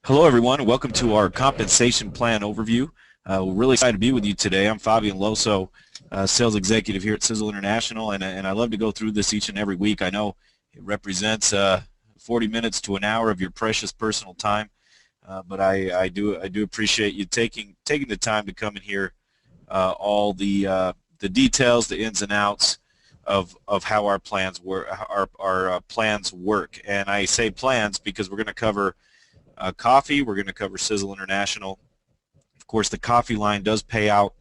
Hello, everyone. Welcome to our compensation plan overview. We're really excited to be with you today. I'm Fabian Loso, sales executive here at Sisel International, and I love to go through this each and every week. I know it represents 40 minutes to an hour of your precious personal time, but I do appreciate you taking the time to come and hear all the details, the ins and outs of how our plans work. Our plans work, and I say plans because we're going to cover Kaffe. We're going to cover Sisel International. Of course, the Kaffe line does pay out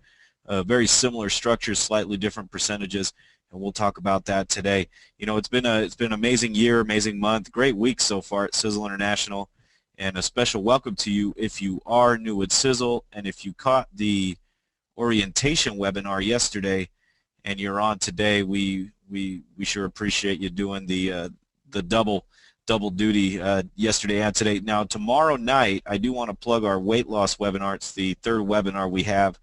very similar structures, slightly different percentages, and we'll talk about that today. You know, it's been an amazing year, amazing month, great week so far at Sisel International, and a special welcome to you if you are new at Sisel, and if you caught the orientation webinar yesterday and you're on today, we sure appreciate you doing the double duty yesterday and today. Now, tomorrow night, I do want to plug our weight loss webinar. It's the third webinar we have,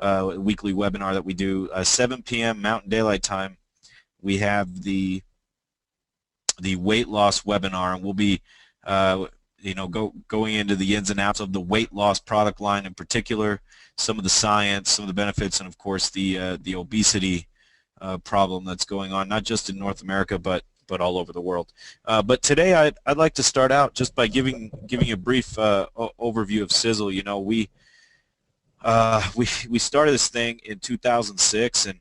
weekly webinar that we do, 7 p.m. Mountain Daylight Time. We have the weight loss webinar, and we'll be, going into the ins and outs of the weight loss product line in particular, some of the science, some of the benefits, and of course the obesity problem that's going on, not just in North America, but all over the world. But today I'd like to start out just by giving a brief overview of Sisel. You know, we started this thing in 2006, and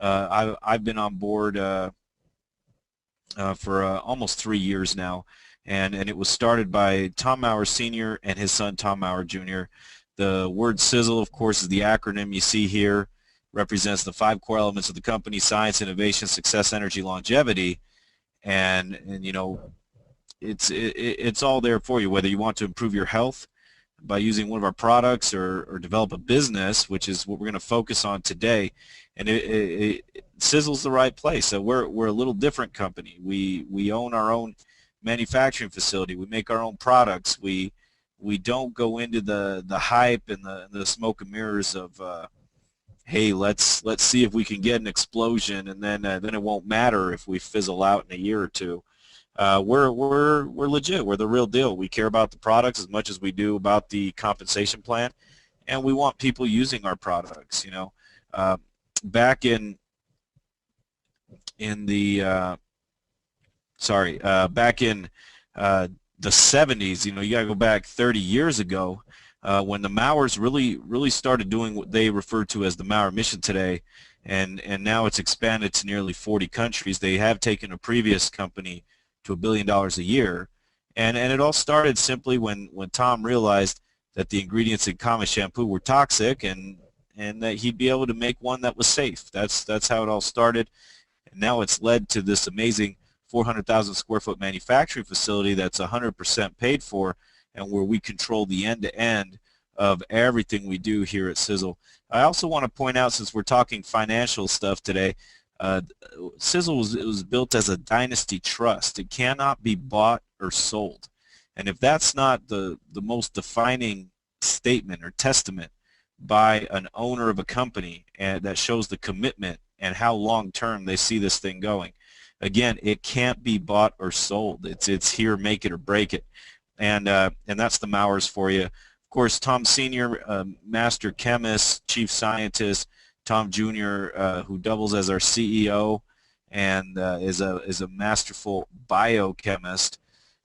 I've been on board for almost 3 years now, and it was started by Tom Maurer Sr. and his son Tom Maurer Jr. The word Sisel, of course, is the acronym you see here, represents the 5 core elements of the company: science, innovation, success, energy, longevity. And you know, it's all there for you, whether you want to improve your health by using one of our products or develop a business, which is what we're going to focus on today. And Sisel's the right place. So we're a little different company. We own our own manufacturing facility. We make our own products. We don't go into the hype and the smoke and mirrors of hey, let's see if we can get an explosion, and then it won't matter if we fizzle out in a year or two. We're legit. We're the real deal. We care about the products as much as we do about the compensation plan, and we want people using our products. You know, back in the back in the 70s, you know, you got to go back 30 years ago. When the Maurers really started doing what they refer to as the Maurer mission today, and now it's expanded to nearly 40 countries. They have taken a previous company to $1 billion a year, and it all started simply when Tom realized that the ingredients in Kaffe shampoo were toxic, and that he'd be able to make one that was safe. That's how it all started, and now it's led to this amazing 400,000 square foot manufacturing facility that's 100% paid for, and where we control the end-to-end of everything we do here at Sisel. I also want to point out, since we're talking financial stuff today, Sisel was built as a dynasty trust. It cannot be bought or sold. And if that's not the most defining statement or testament by an owner of a company, and that shows the commitment and how long-term they see this thing going. Again, it can't be bought or sold. It's here, make it or break it. And that's the Maurers for you. Of course, Tom Sr., master chemist, chief scientist. Tom Jr., who doubles as our CEO and is a masterful biochemist,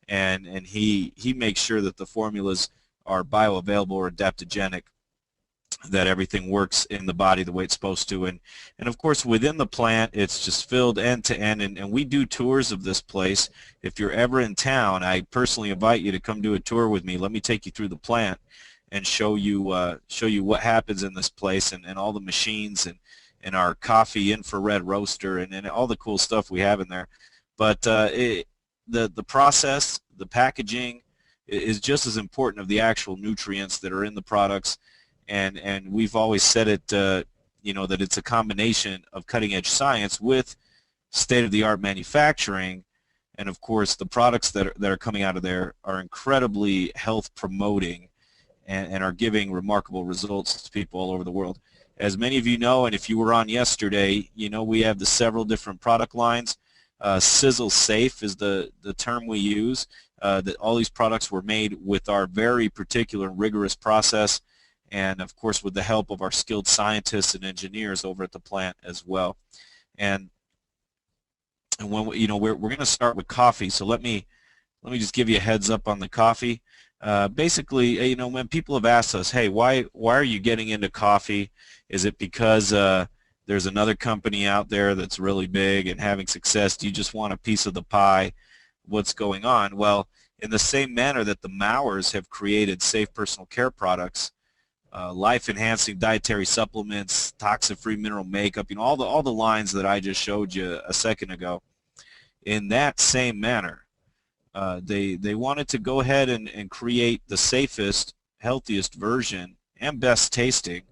and he makes sure that the formulas are bioavailable or adaptogenic, that everything works in the body the way it's supposed to. And of course, within the plant, it's just filled end to end, and we do tours of this place. If you're ever in town, I personally invite you to come do a tour with me. Let me take you through the plant and show you what happens in this place, and all the machines, and our Kaffe infrared roaster, and all the cool stuff we have in there. But the process, the packaging is just as important of the actual nutrients that are in the products. And we've always said it, you know, that it's a combination of cutting-edge science with state-of-the-art manufacturing, and of course the products that are coming out of there are incredibly health-promoting and are giving remarkable results to people all over the world. As many of you know, and if you were on yesterday, you know we have the several different product lines. Sisel Safe is the term we use. that all these products were made with our very particular and rigorous process, and of course with the help of our skilled scientists and engineers over at the plant as well. And when we're going to start with coffee, so let me just give you a heads up on the coffee. Basically, when people have asked us, hey, why are you getting into coffee? Is it because there's another company out there that's really big and having success? Do you just want a piece of the pie? What's going on? Well, in the same manner that the Mowers have created safe personal care products, life-enhancing dietary supplements, toxin-free mineral makeup, all the lines that I just showed you a second ago. In that same manner, they wanted to go ahead and create the safest, healthiest version and best tasting,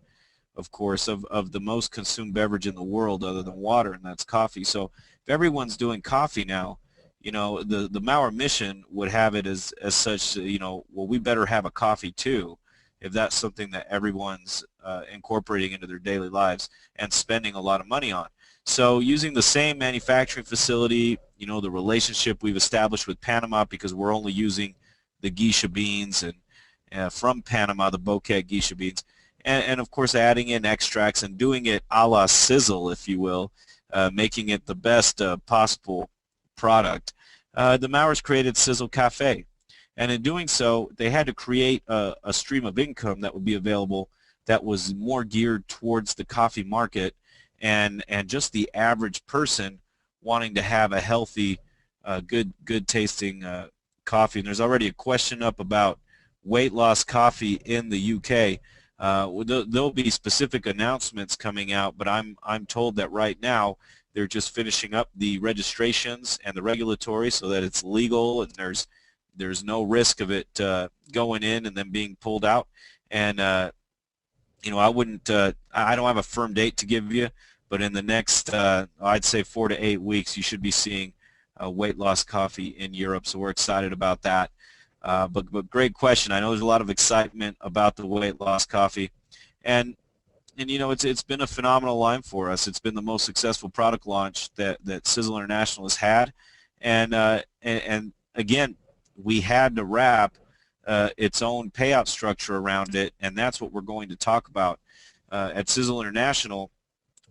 of course, of the most consumed beverage in the world other than water, and that's coffee. So if everyone's doing coffee now, the Maurer mission would have it as such, well, we better have a coffee too, if that's something that everyone's incorporating into their daily lives and spending a lot of money on. So using the same manufacturing facility, the relationship we've established with Panama, because we're only using the geisha beans and from Panama, the bouquet geisha beans, and of course adding in extracts and doing it a la Sisel, if you will, making it the best possible product. The Mowers created Sisel Caffe, and in doing so, they had to create a stream of income that would be available that was more geared towards the coffee market and just the average person wanting to have a healthy, good tasting coffee. And there's already a question up about weight loss coffee in the UK. There'll be specific announcements coming out, but I'm told that right now they're just finishing up the registrations and the regulatory so that it's legal and there's no risk of it going in and then being pulled out. And I don't have a firm date to give you, but in the next, I'd say 4 to 8 weeks, you should be seeing weight loss coffee in Europe. So we're excited about that. But great question. I know there's a lot of excitement about the weight loss coffee, and it's been a phenomenal line for us. It's been the most successful product launch that Sisel International has had, and again, we had to wrap its own payout structure around it, and that's what we're going to talk about. At Sisel International,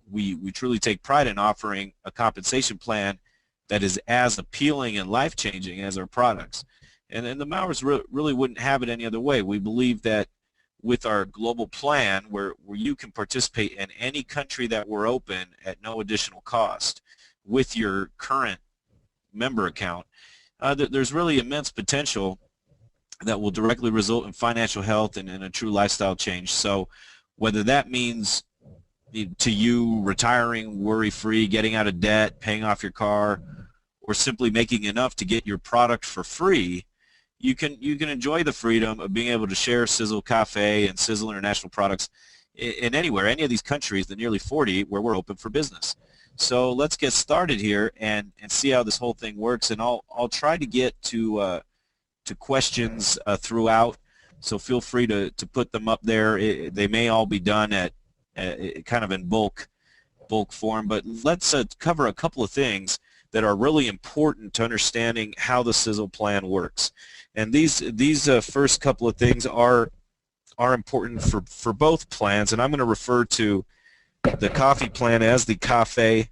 we truly take pride in offering a compensation plan that is as appealing and life-changing as our products. And the Mowers really wouldn't have it any other way. We believe that with our global plan, where you can participate in any country that we're open at no additional cost with your current member account, there's really immense potential that will directly result in financial health and a true lifestyle change. So whether that means to you retiring worry-free, getting out of debt, paying off your car, or simply making enough to get your product for free, you can enjoy the freedom of being able to share Sisel Caffe and Sisel International products in any of these countries, the nearly 40 where we're open for business. So let's get started here and see how this whole thing works, and I'll try to get to questions throughout. So feel free to put them up there. They may all be done at kind of in bulk form, but let's cover a couple of things that are really important to understanding how the Sisel plan works. And these first couple of things are important for both plans, and I'm going to refer to the coffee plan as the Kaffe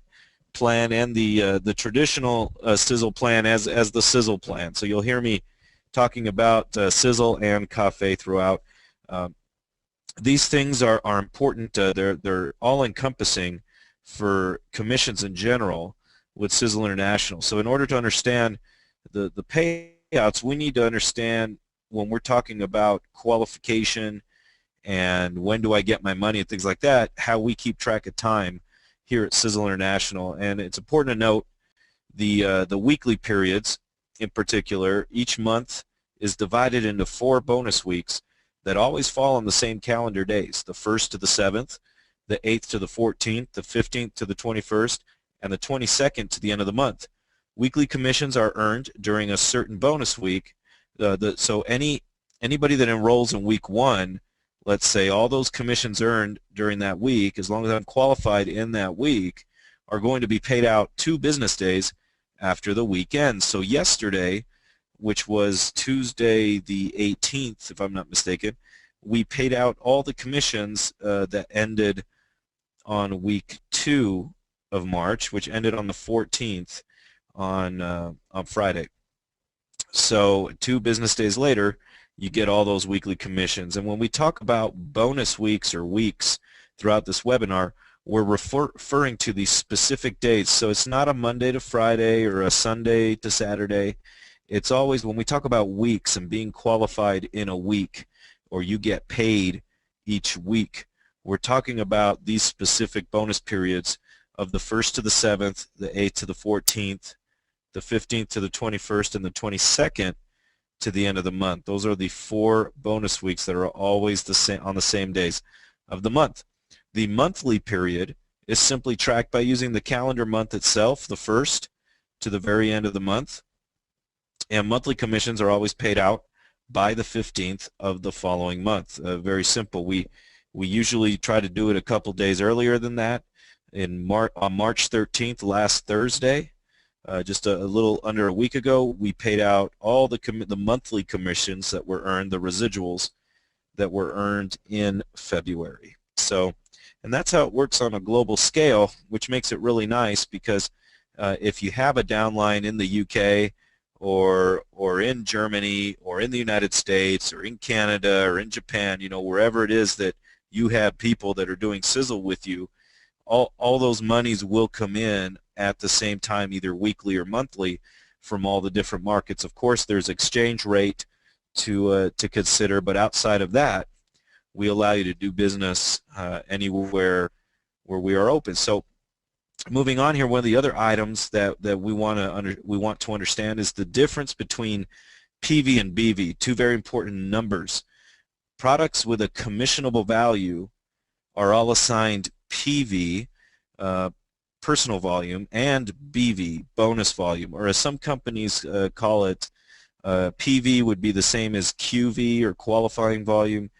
plan and the traditional Sisel plan as the Sisel plan. So you'll hear me talking about Sisel and Kaffe throughout. These things are important. They're all-encompassing for commissions in general with Sisel International. So in order to understand the payouts, we need to understand when we're talking about qualification and when do I get my money and things like that, how we keep track of time here at Sisel International. And it's important to note the weekly periods in particular. Each month is divided into 4 bonus weeks that always fall on the same calendar days, the 1st to the 7th, the 8th to the 14th, the 15th to the 21st, and the 22nd to the end of the month. Weekly commissions are earned during a certain bonus week. So anybody that enrolls in week 1, let's say all those commissions earned during that week, as long as I'm qualified in that week, are going to be paid out 2 business days after the weekend. So yesterday, which was Tuesday the 18th, if I'm not mistaken, we paid out all the commissions that ended on week 2 of March, which ended on the 14th on Friday. So 2 business days later, you get all those weekly commissions. And when we talk about bonus weeks or weeks throughout this webinar, we're referring to these specific dates. So it's not a Monday to Friday or a Sunday to Saturday. It's always, when we talk about weeks and being qualified in a week, or you get paid each week, we're talking about these specific bonus periods of the 1st to the 7th, the 8th to the 14th, the 15th to the 21st, and the 22nd to the end of the month. Those are the 4 bonus weeks that are always the same on the same days of the month. The monthly period is simply tracked by using the calendar month itself, the 1st to the very end of the month, and monthly commissions are always paid out by the 15th of the following month. Very simple. We usually try to do it a couple days earlier than that. On March 13th, last Thursday, just a little under a week ago, we paid out all the monthly commissions that were earned, the residuals that were earned in February. So, and that's how it works on a global scale, which makes it really nice because if you have a downline in the UK or in Germany or in the United States or in Canada or in Japan, you know, wherever it is that you have people that are doing Sisel with you, all those monies will come in at the same time, either weekly or monthly, from all the different markets. Of course, there's exchange rate to consider, but outside of that, we allow you to do business anywhere where we are open. So, moving on here, one of the other items that we want to understand is the difference between PV and BV, 2 very important numbers. Products with a commissionable value are all assigned PV, personal volume, and BV, bonus volume, or as some companies call it, PV would be the same as QV, or qualifying volume.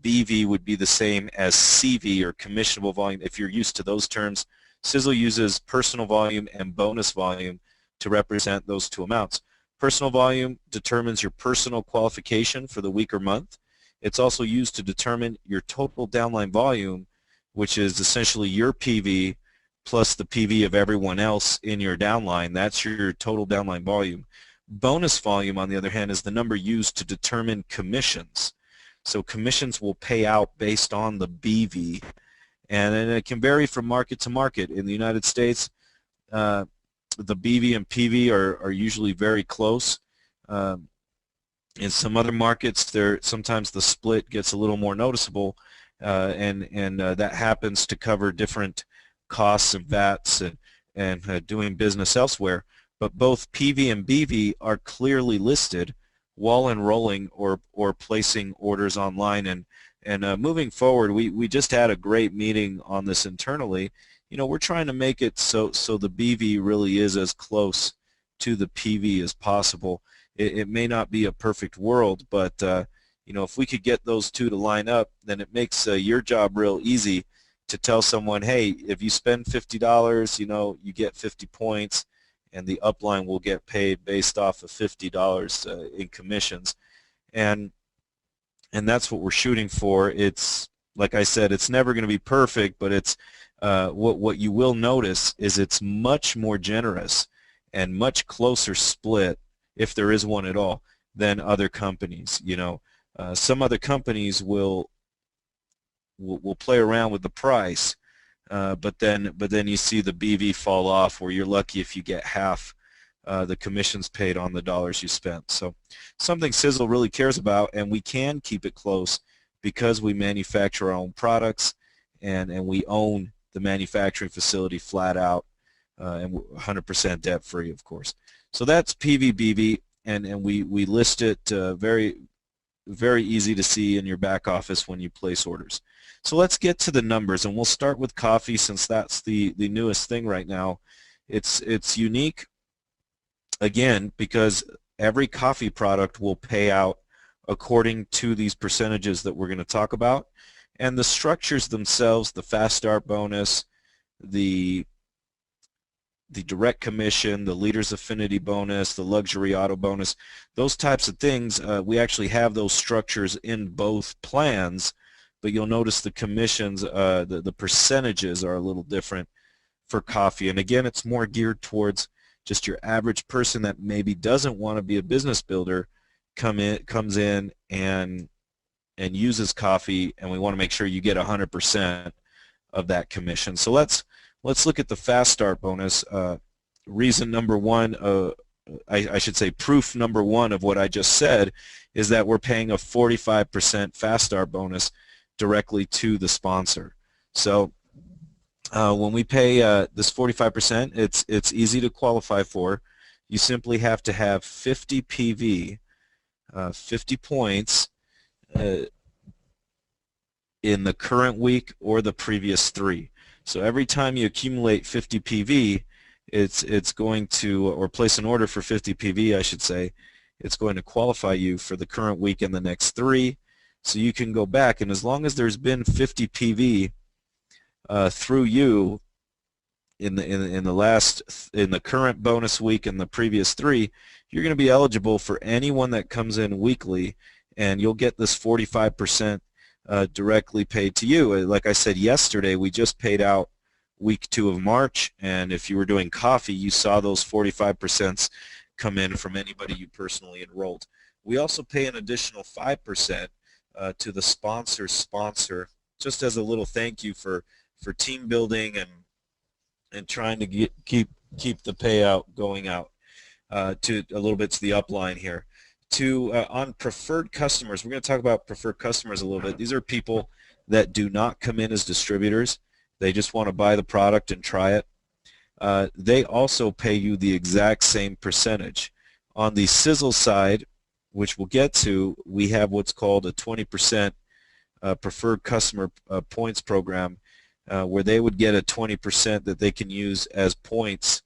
BV would be the same as CV, or commissionable volume. If you're used to those terms, Sisel uses personal volume and bonus volume to represent those 2 amounts. Personal volume determines your personal qualification for the week or month. It's also used to determine your total downline volume, which is essentially your PV plus the PV of everyone else in your downline. That's your total downline volume. Bonus volume, on the other hand, is the number used to determine commissions. So commissions will pay out based on the BV, and it can vary from market to market. In the United States, the BV and PV are usually very close. In some other markets, sometimes the split gets a little more noticeable, and that happens to cover different costs and VATs and doing business elsewhere. But both PV and BV are clearly listed while enrolling or placing orders online. And moving forward, we just had a great meeting on this internally. You know, we're trying to make it so the BV really is as close to the PV as possible. It may not be a perfect world, but you know, if we could get those 2 to line up, then it makes your job real easy to tell someone, hey, if you spend $50, you know, you get 50 points, and the upline will get paid based off of $50 in commissions. And that's what we're shooting for. It's, like I said, it's never going to be perfect, but it's what you will notice is it's much more generous and much closer split, if there is one at all, than other companies. You know, some other companies will play around with the price, but then you see the BV fall off, where you're lucky if you get half the commissions paid on the dollars you spent. So something Sisel really cares about, and we can keep it close because we manufacture our own products, and we own the manufacturing facility flat out, and 100% debt free, of course. So that's PV-BV, and we list it very easy to see in your back office when you place orders. So let's get to the numbers, and we'll start with coffee since that's the newest thing right now. It's unique, again, because every coffee product will pay out according to these percentages that we're going to talk about, and the structures themselves, the fast start bonus, the the direct commission, the leader's affinity bonus, the luxury auto bonus, those types of things, we actually have those structures in both plans, but you'll notice the commissions, the percentages are a little different for Kaffe. And again, it's more geared towards just your average person that maybe doesn't want to be a business builder comes in and uses Kaffe, and we want to make sure you get 100% of that commission. So let's look at the fast start bonus. Reason number one, I should say proof number one of what I just said is that we're paying a 45% fast start bonus directly to the sponsor. So when we pay this 45%, it's easy to qualify for. You simply have to have 50 PV, 50 points in the current week or the previous 3. So every time you accumulate 50 PV, it's going to, or place an order for 50 PV, I should say, it's going to qualify you for the current week and the next 3. So you can go back, and as long as there's been 50 PV through you in the current bonus week and the previous 3, you're going to be eligible for anyone that comes in weekly, and you'll get this 45% directly paid to you. Like I said yesterday, we just paid out week 2 of March, and if you were doing Kaffe, you saw those 45% come in from anybody you personally enrolled. We also pay an additional 5% to the sponsor's sponsor, just as a little thank you for team building and trying to keep the payout going out to a little bit to the upline here. On preferred customers, we're going to talk about preferred customers a little bit. These are people that do not come in as distributors. They just want to buy the product and try it. They also pay you the exact same percentage. On the Sisel side, which we'll get to, we have what's called a 20% preferred customer points program, where they would get a 20% that they can use as points,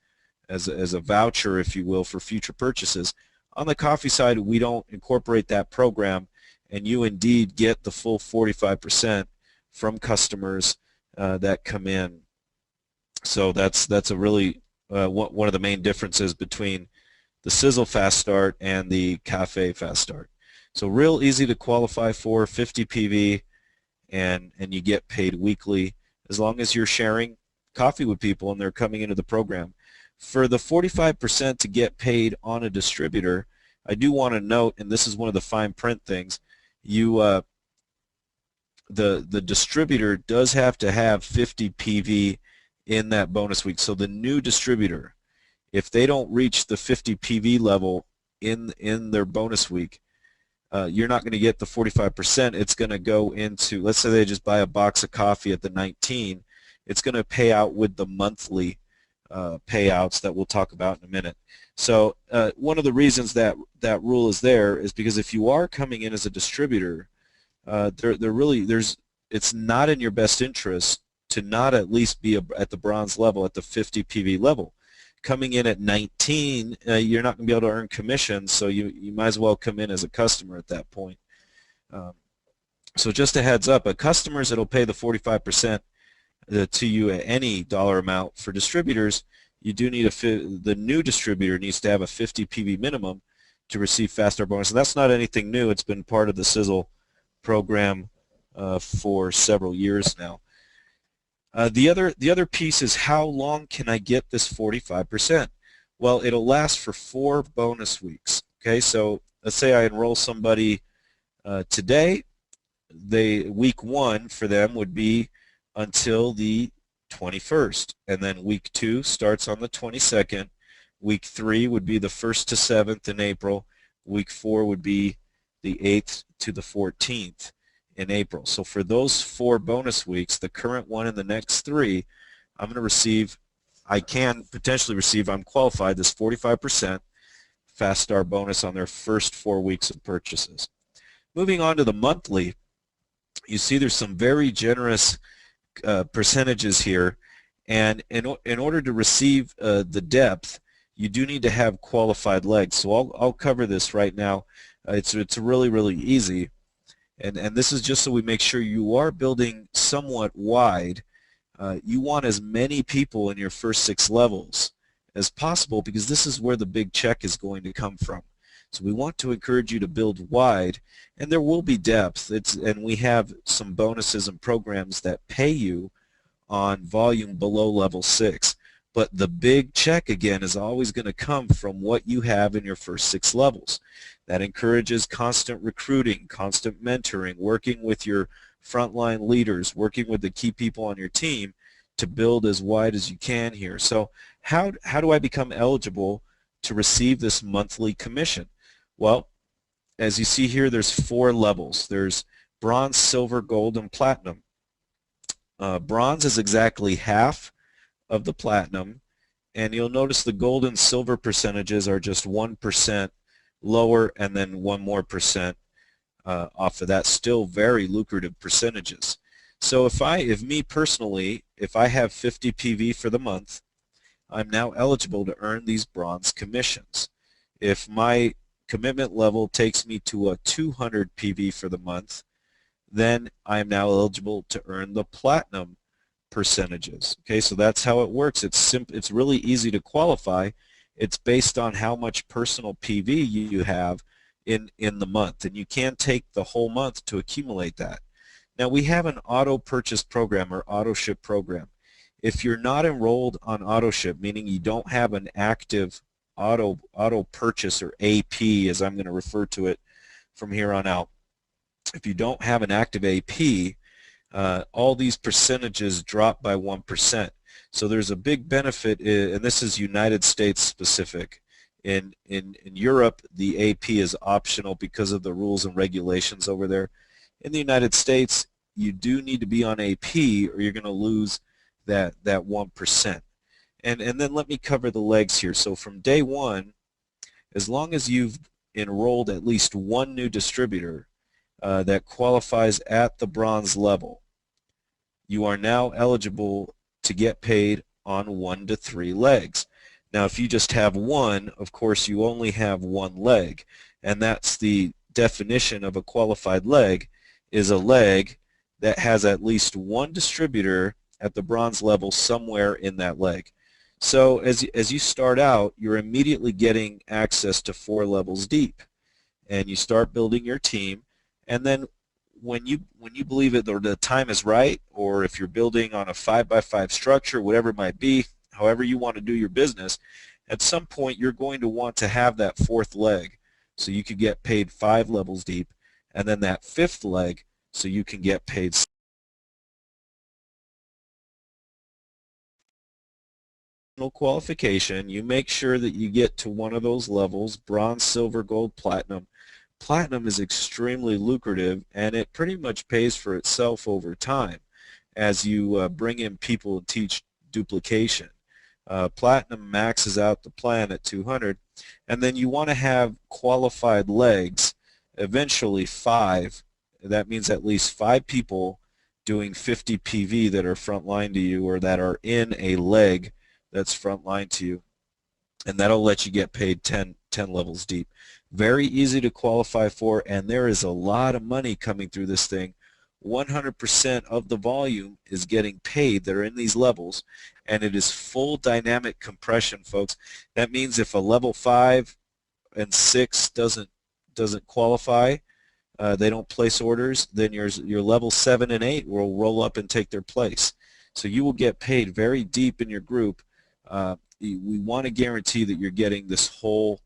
as a voucher, if you will, for future purchases. On the Kaffe side, we don't incorporate that program, and you indeed get the full 45% from customers that come in. So that's a really one of the main differences between the Sisel Fast Start and the Kaffe Fast Start. So real easy to qualify for, 50 PV, and you get paid weekly as long as you're sharing Kaffe with people and they're coming into the program. For the 45% to get paid on a distributor, I do want to note, and this is one of the fine print things, the distributor does have to have 50 PV in that bonus week. So the new distributor, if they don't reach the 50 PV level in their bonus week, you're not going to get the 45%. It's going to go into, let's say they just buy a box of coffee at the 19, it's going to pay out with the monthly payouts that we'll talk about in a minute. So one of the reasons that rule is there is because if you are coming in as a distributor, it's not in your best interest to not at least be at the bronze level, at the 50 PV level. Coming in at 19, you're not going to be able to earn commission, so you might as well come in as a customer at that point. So just a heads up, customers, it'll pay the 45% to you at any dollar amount. For distributors, you do need the new distributor needs to have a 50 PV minimum to receive Fast Start bonus. And that's not anything new. It's been part of the Sisel program for several years now. The other piece is, how long can I get this 45%? Well, it'll last for 4 bonus weeks. Okay, so let's say I enroll somebody today. Week 1 for them would be until the 21st, and then week 2 starts on the 22nd. Week 3 would be the 1st to 7th in April. Week 4 would be the 8th to the 14th in April. So for those 4 bonus weeks, the current one and the next 3, I'm going to receive, I can potentially receive, I'm qualified, this 45% Fast Start bonus on their first 4 weeks of purchases. Moving on to the monthly, you see there's some very generous percentages here, and in order to receive the depth, you do need to have qualified legs. So I'll cover this right now. It's really easy. And this is just so we make sure you are building somewhat wide. You want as many people in your first 6 levels as possible, because this is where the big check is going to come from. So we want to encourage you to build wide, and there will be depth. And we have some bonuses and programs that pay you on volume below level 6. But the big check, again, is always going to come from what you have in your first 6 levels. That encourages constant recruiting, constant mentoring, working with your frontline leaders, working with the key people on your team to build as wide as you can here. So how do I become eligible to receive this monthly commission? Well, as you see here, there's 4 levels. There's bronze, silver, gold, and platinum. Bronze is exactly half of the platinum, and you'll notice the gold and silver percentages are just 1% lower, and then 1 more percent off of that. Still very lucrative percentages. So if me personally, if I have 50 PV for the month, I'm now eligible to earn these bronze commissions. If my commitment level takes me to a 200 PV for the month, then I'm now eligible to earn the platinum percentages. Okay, so that's how it works. It's really easy to qualify. It's based on how much personal PV you have in the month, and you can take the whole month to accumulate that. Now we have an auto purchase program or auto ship program. If you're not enrolled on auto ship, meaning you don't have an active auto purchase, or AP as I'm going to refer to it from here on out, if you don't have an active AP, all these percentages drop by 1%. So there's a big benefit, and this is United States specific. In Europe, the AP is optional because of the rules and regulations over there. In the United States, you do need to be on AP, or you're going to lose that 1%. And then let me cover the legs here. So from day 1, as long as you've enrolled at least 1 new distributor that qualifies at the bronze level, you are now eligible to get paid on 1 to 3 legs. Now if you just have 1, of course you only have 1 leg, and that's the definition of a qualified leg, is a leg that has at least 1 distributor at the bronze level somewhere in that leg. So as you start out, you're immediately getting access to 4 levels deep, and you start building your team. And then when you believe it, or the time is right, or if you're building on a 5x5 structure, whatever it might be, however you want to do your business, at some point you're going to want to have that 4th leg so you can get paid 5 levels deep, and then that 5th leg so you can get paid qualification. You make sure that you get to one of those levels: bronze, silver, gold, platinum. Platinum is extremely lucrative, and it pretty much pays for itself over time as you bring in people and teach duplication. Platinum maxes out the plan at 200, and then you want to have qualified legs, eventually 5. That means at least 5 people doing 50 PV that are frontline to you, or that are in a leg that's frontline to you, and that'll let you get paid 10 levels deep. Very easy to qualify for, and there is a lot of money coming through this thing. 100% of the volume is getting paid that are in these levels, and it is full dynamic compression, folks. That means if a level 5 and 6 doesn't qualify, they don't place orders, then your level 7 and 8 will roll up and take their place. So you will get paid very deep in your group. We want to guarantee that you're getting this whole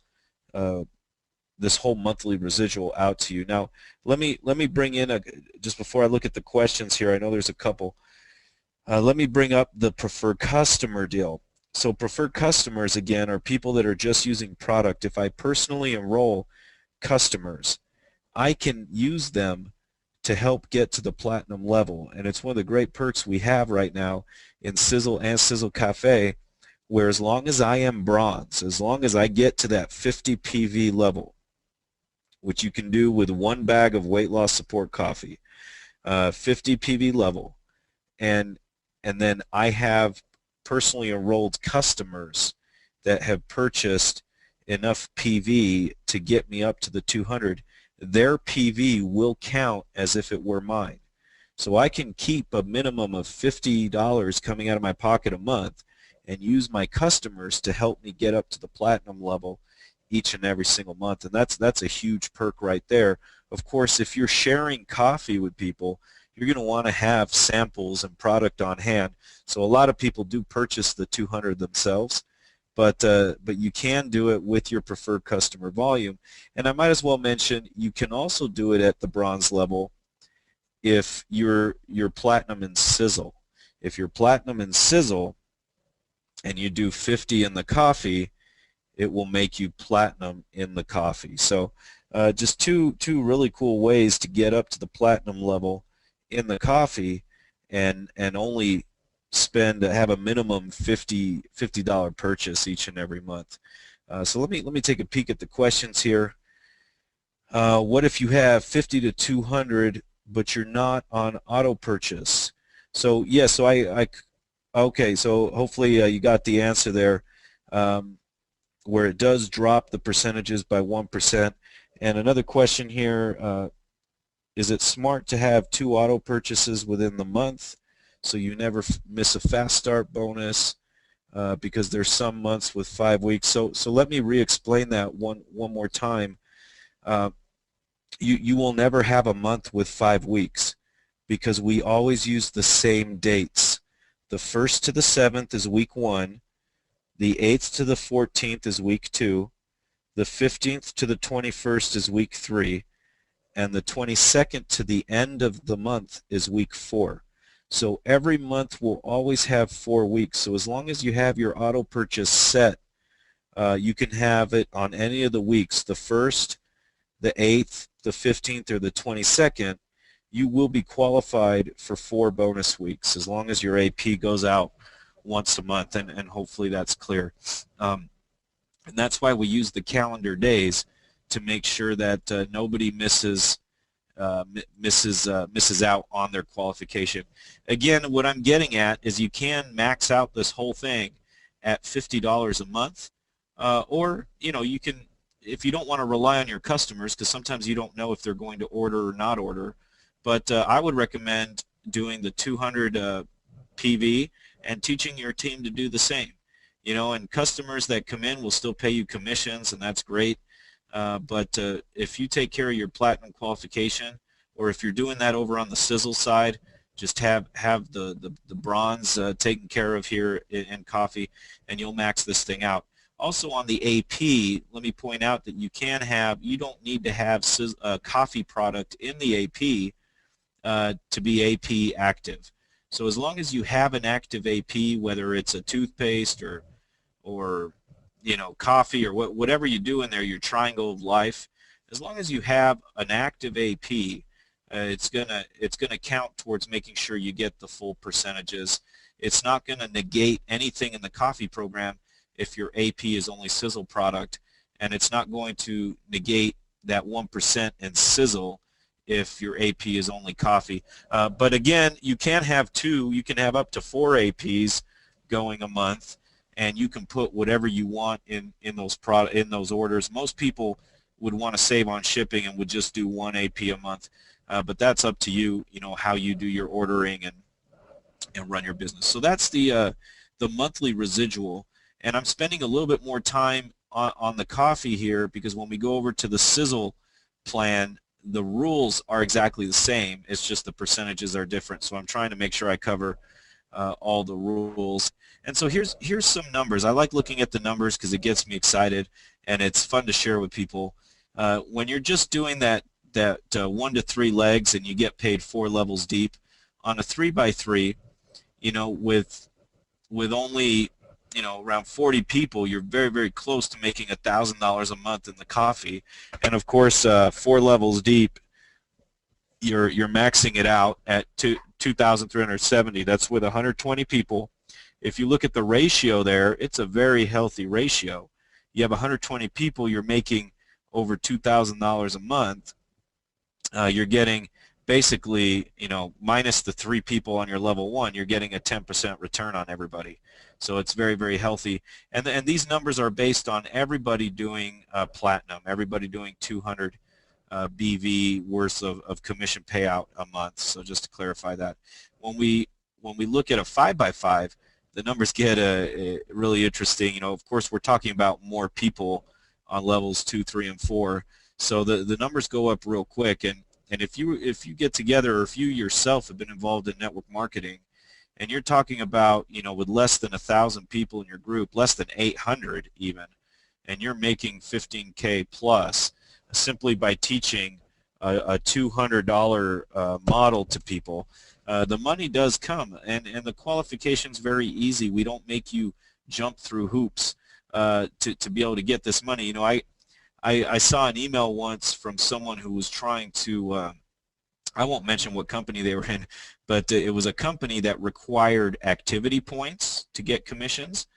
monthly residual out to you. Now, let me bring in just before I look at the questions here. I know there's a couple. Let me bring up the preferred customer deal. So preferred customers, again, are people that are just using product. If I personally enroll customers, I can use them to help get to the platinum level, and it's one of the great perks we have right now in Sisel and Sisel Kaffe, where as long as I am bronze, as long as I get to that 50 PV level, which you can do with 1 bag of weight loss support coffee, 50 PV level, and then I have personally enrolled customers that have purchased enough PV to get me up to the 200, their PV will count as if it were mine. So I can keep a minimum of $50 coming out of my pocket a month and use my customers to help me get up to the platinum level each and every single month. And that's a huge perk right there. Of course, if you're sharing coffee with people, you're going to want to have samples and product on hand. So a lot of people do purchase the 200 themselves, but you can do it with your preferred customer volume. And I might as well mention you can also do it at the bronze level if you're platinum in Sisel. If you're platinum in Sisel and you do 50 in the coffee, it will make you platinum in the coffee. So just two really cool ways to get up to the platinum level in the coffee, and only have a minimum $50 purchase each and every month. So let me take a peek at the questions here. What if you have 50 to 200 but you're not on auto purchase? So yeah, so okay, so hopefully you got the answer there, where it does drop the percentages by 1%. And another question here, is it smart to have 2 auto purchases within the month so you never miss a fast start bonus, because there's some months with 5 weeks? So let me re-explain that one more time. You will never have a month with 5 weeks because we always use the same dates. The 1st to the 7th is week 1. The 8th to the 14th is week 2. The 15th to the 21st is week 3. And the 22nd to the end of the month is week 4. So every month will always have 4 weeks. So as long as you have your auto purchase set, you can have it on any of the weeks, the 1st, the 8th, the 15th, or the 22nd. You will be qualified for 4 bonus weeks as long as your AP goes out once a month, and hopefully that's clear. And that's why we use the calendar days to make sure that nobody misses out on their qualification. Again, what I'm getting at is you can max out this whole thing at $50 a month, or you can, if you don't want to rely on your customers, because sometimes you don't know if they're going to order or not order. But I would recommend doing the 200 PV and teaching your team to do the same. And customers that come in will still pay you commissions, and that's great. But if you take care of your platinum qualification, or if you're doing that over on the Sisel side, just have the bronze taken care of here in coffee, and you'll max this thing out. Also on the AP, let me point out that you don't need to have a coffee product in the AP to be AP active. So as long as you have an active AP, whether it's a toothpaste or coffee or whatever you do in there, your triangle of life, as long as you have an active AP, it's gonna count towards making sure you get the full percentages. It's not gonna negate anything in the coffee program if your AP is only Sisel product, and it's not going to negate that 1% in Sisel if your AP is only coffee. But again, you can have 2. You can have up to 4 APs going a month, and you can put whatever you want in those orders. Most people would want to save on shipping and would just do 1 AP a month, but that's up to you. How you do your ordering and run your business. So that's the monthly residual, and I'm spending a little bit more time on the coffee here because when we go over to the Sisel plan, the rules are exactly the same. It's just the percentages are different. So I'm trying to make sure I cover all the rules. And so here's some numbers. I like looking at the numbers because it gets me excited and it's fun to share with people. When you're just doing that 1 to 3 legs and you get paid 4 levels deep on a 3x3, with only around 40 people, you're very, very close to making $1,000 a month in the coffee. And of course, 4 levels deep, you're maxing it out at 2,370. That's with 120 people. If you look at the ratio there, it's a very healthy ratio. You have 120 people, you're making over $2,000 a month. You're getting basically, minus the 3 people on your level 1, you're getting a 10% return on everybody. So it's very, very healthy. And these numbers are based on everybody doing platinum, everybody doing 200 BV worth of commission payout a month. So just to clarify that. When we look at a 5x5, the numbers get really interesting. You know, of course, we're talking about more people on levels 2, 3, and 4, so the numbers go up real quick. And if you get together, or if you yourself have been involved in network marketing, and you're talking about, you know, with less than 1,000 people in your group, less than 800 even, and you're making 15K plus simply by teaching a $200 model to people, the money does come, and the qualification's very easy. We don't make you jump through hoops to be able to get this money. You know, I saw an email once from someone who was trying to I won't mention what company they were in, but it was a company that required activity points to get commissions.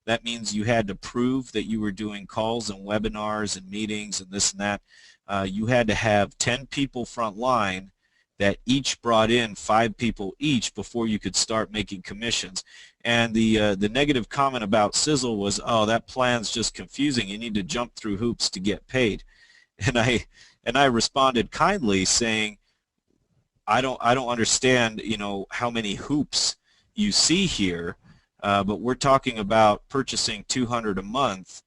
That means you had to prove that you were doing calls and webinars and meetings and this and that. You had to have 10 people front line that each brought in 5 people each before you could start making commissions. And the negative comment about Sisel was, oh, that plan's just confusing. You need to jump through hoops to get paid. And I responded kindly saying, I don't understand, you know, how many hoops you see here, but we're talking about purchasing 200 a month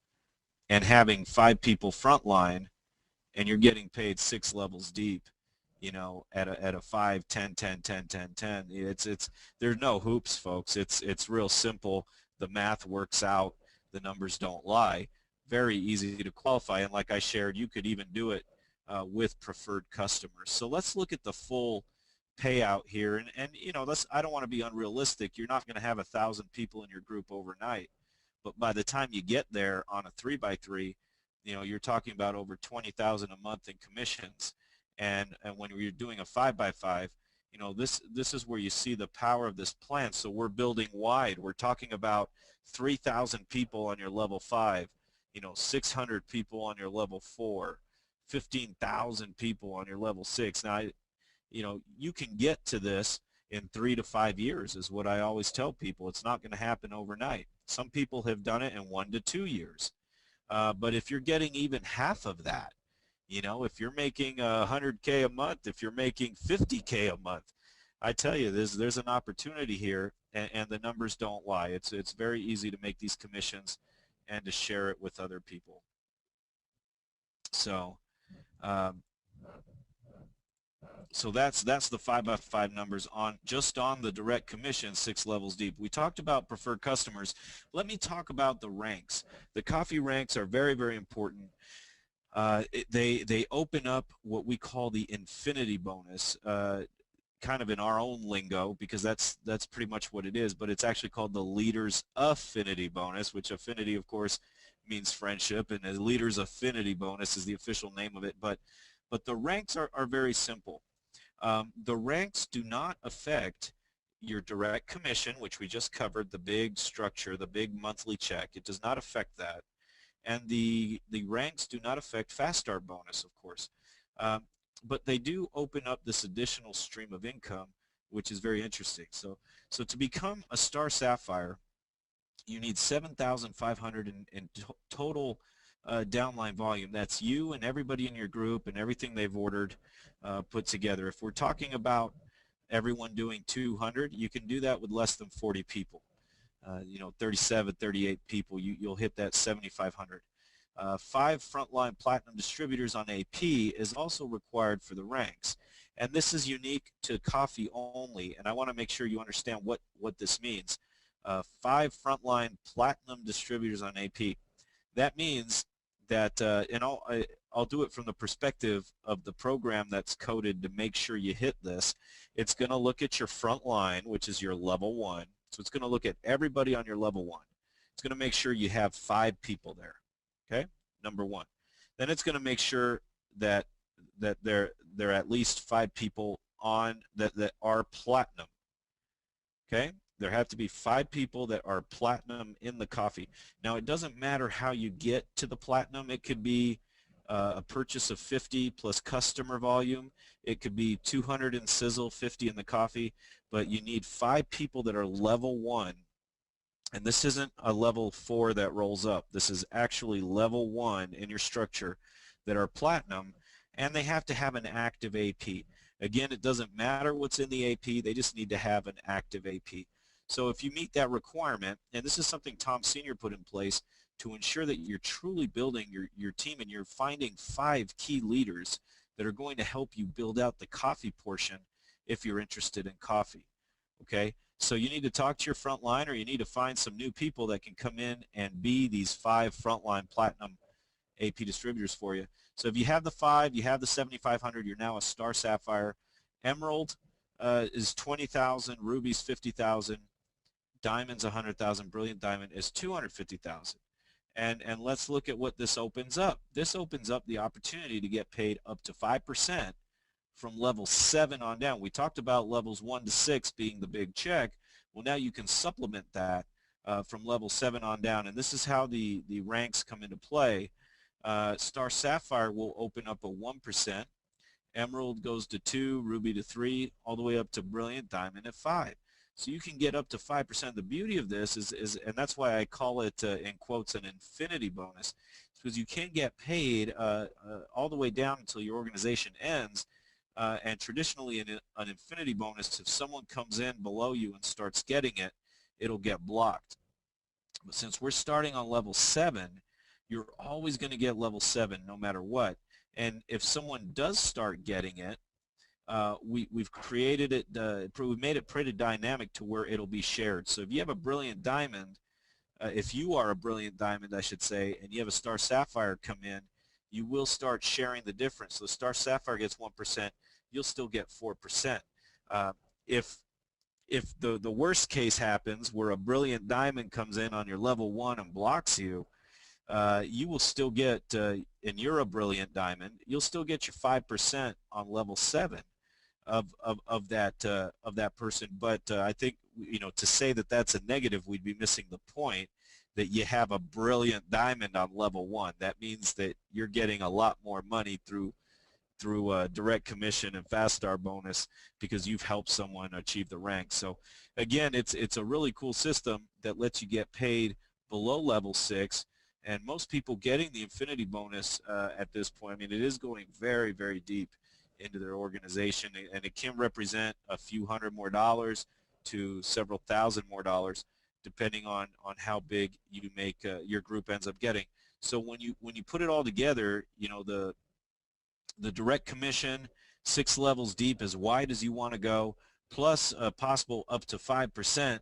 and having 5 people frontline, and you're getting paid 6 levels deep, you know, at a 5, 10, 10, 10, 10, 10. It's there's no hoops, folks. It's real simple. The math works out. The numbers don't lie. Very easy to qualify, and like I shared, you could even do it with preferred customers. So let's look at the full payout here, and you know, I don't want to be unrealistic. You're not going to have 1,000 people in your group overnight, but by the time you get there on a 3x3, you know, you're talking about over 20,000 a month in commissions. And when you're doing a 5x5, you know, this is where you see the power of this plan. So we're building wide. We're talking about 3,000 people on your level 5, you know, 600 people on your level 4, 15,000 people on your level 6. Now, you know, you can get to this in 3 to 5 years is what I always tell people. It's not going to happen overnight. Some people have done it in 1 to 2 years. But if you're getting even half of that, you know, if you're making 100K a month, if you're making 50K a month, I tell you, there's an opportunity here, and the numbers don't lie. It's very easy to make these commissions and to share it with other people. So um, so that's the 5x5 numbers on just on the direct commission, 6 levels deep. We talked about preferred customers. Let me talk about the ranks. The Kaffe ranks are very, very important. They open up what we call the infinity bonus, kind of in our own lingo, because that's pretty much what it is, but it's actually called the leader's affinity bonus, which affinity, of course, means friendship, and the leader's affinity bonus is the official name of it. But the ranks are very simple. The ranks do not affect your direct commission, which we just covered, the big structure, the big monthly check. It does not affect that. And the ranks do not affect fast start bonus, of course. But they do open up this additional stream of income, which is very interesting. So to become a Star Sapphire, you need 7,500 in total downline volume. That's you and everybody in your group and everything they've ordered put together. If we're talking about everyone doing 200, you can do that with less than 40 people. You know, 37, 38 people, you'll hit that 7,500. 5 frontline platinum distributors on AP is also required for the ranks. And this is unique to Kaffe only, and I want to make sure you understand what this means. 5 frontline platinum distributors on AP. That means that, and I'll do it from the perspective of the program that's coded to make sure you hit this. It's going to look at your front line, which is your level 1. So it's going to look at everybody on your level 1. It's going to make sure you have 5 people there. Okay, number 1. Then it's going to make sure that there are at least 5 people on that are platinum. Okay, there have to be 5 people that are platinum in the Kaffe. Now, it doesn't matter how you get to the platinum. It could be a purchase of 50 plus customer volume. It could be 200 in Sisel, 50 in the Kaffe, but you need 5 people that are level 1. And this isn't a level 4 that rolls up. This is actually level 1 in your structure that are platinum, and they have to have an active AP. Again, it doesn't matter what's in the AP. They just need to have an active AP. So if you meet that requirement, and this is something Tom Sr. put in place to ensure that you're truly building your team and you're finding 5 key leaders that are going to help you build out the coffee portion if you're interested in coffee. Okay, so you need to talk to your front line, or you need to find some new people that can come in and be these 5 frontline platinum AP distributors for you. So if you have the 5, you have the 7,500, you're now a Star Sapphire. Emerald is 20,000, Ruby's 50,000, Diamond's 100,000, Brilliant Diamond is 250,000. And let's look at what this opens up. This opens up the opportunity to get paid up to 5% from level 7 on down. We talked about levels 1 to 6 being the big check. Well, now you can supplement that from level 7 on down, and this is how the ranks come into play. Star Sapphire will open up a 1%. Emerald goes to 2, Ruby to 3, all the way up to Brilliant Diamond at 5. So you can get up to 5%. The beauty of this is and that's why I call it, in quotes, an infinity bonus, because you can get paid all the way down until your organization ends. And traditionally, an infinity bonus, if someone comes in below you and starts getting it, it'll get blocked. But since we're starting on level 7, you're always going to get level 7 no matter what. And if someone does start getting it, we've created it, we've made it pretty dynamic to where it'll be shared. So if you have a Brilliant Diamond, if you are a Brilliant Diamond, I should say, and you have a Star Sapphire come in, you will start sharing the difference. So Star Sapphire gets 1%, you'll still get 4%. If the worst case happens where a Brilliant Diamond comes in on your level 1 and blocks you, you will still get, and you're a Brilliant Diamond, you'll still get your 5% on level 7 of that person. But I think, to say that that's a negative, we'd be missing the point that you have a Brilliant Diamond on level 1. That means that you're getting a lot more money through direct commission and fast star bonus because you've helped someone achieve the rank. So again, it's a really cool system that lets you get paid below level 6. And most people getting the infinity bonus at this point, I mean, it is going very, very deep into their organization, and it can represent a few $100 more to several thousand more dollars, depending on how big you make your group ends up getting. So when you put it all together, the direct commission, 6 levels deep, as wide as you want to go, plus a possible up to 5%,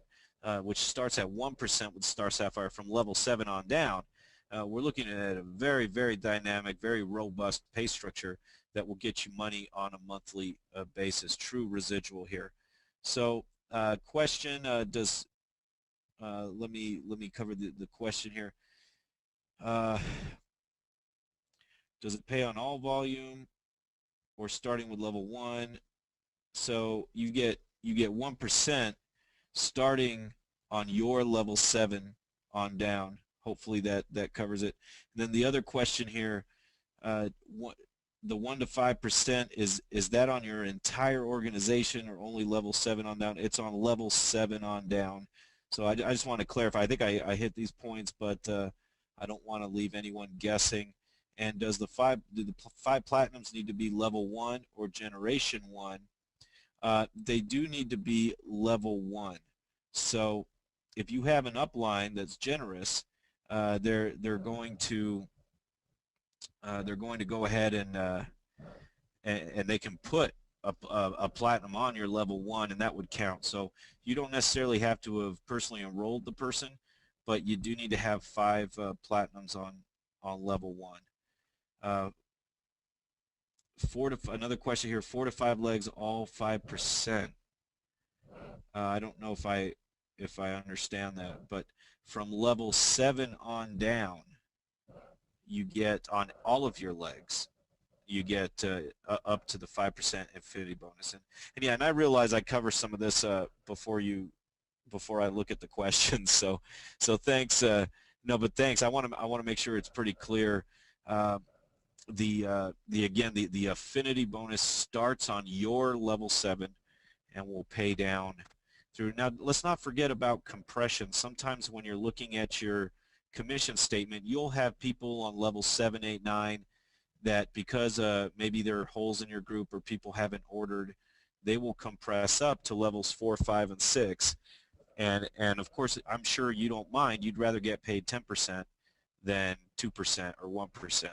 which starts at 1% with Star Sapphire from level 7 on down. We're looking at a very, very dynamic, very robust pay structure that will get you money on a monthly basis, true residual here. So question, let me cover the question here. Does it pay on all volume or starting with level 1? So you get 1% starting on your level 7 on down. Hopefully that covers it. And then the other question here, the 1 to 5%, is that on your entire organization or only level 7 on down? It's on level 7 on down. So I just want to clarify. I think I hit these points, but I don't want to leave anyone guessing. And do the 5 platinums need to be level 1 or generation 1? They do need to be level 1. So if you have an upline that's generous, they're going to go ahead and they can put a platinum on your level 1, and that would count. So you don't necessarily have to have personally enrolled the person, but you do need to have 5 platinums on level 1. Another question here, 4 to 5 legs, all 5%. I don't know if I understand that, but from level 7 on down, you get on all of your legs, you get up to the 5% infinity bonus. And yeah, and I realize I cover some of this before I look at the questions. So thanks. No, but thanks. I want to make sure it's pretty clear. The affinity bonus starts on your level 7 and will pay down through. Now let's not forget about compression. Sometimes when you're looking at your commission statement, you'll have people on level 7, 8, 9 that because maybe there are holes in your group or people haven't ordered, they will compress up to levels 4, 5, and 6. And of course, I'm sure you don't mind. You'd rather get paid 10% than 2% or 1%.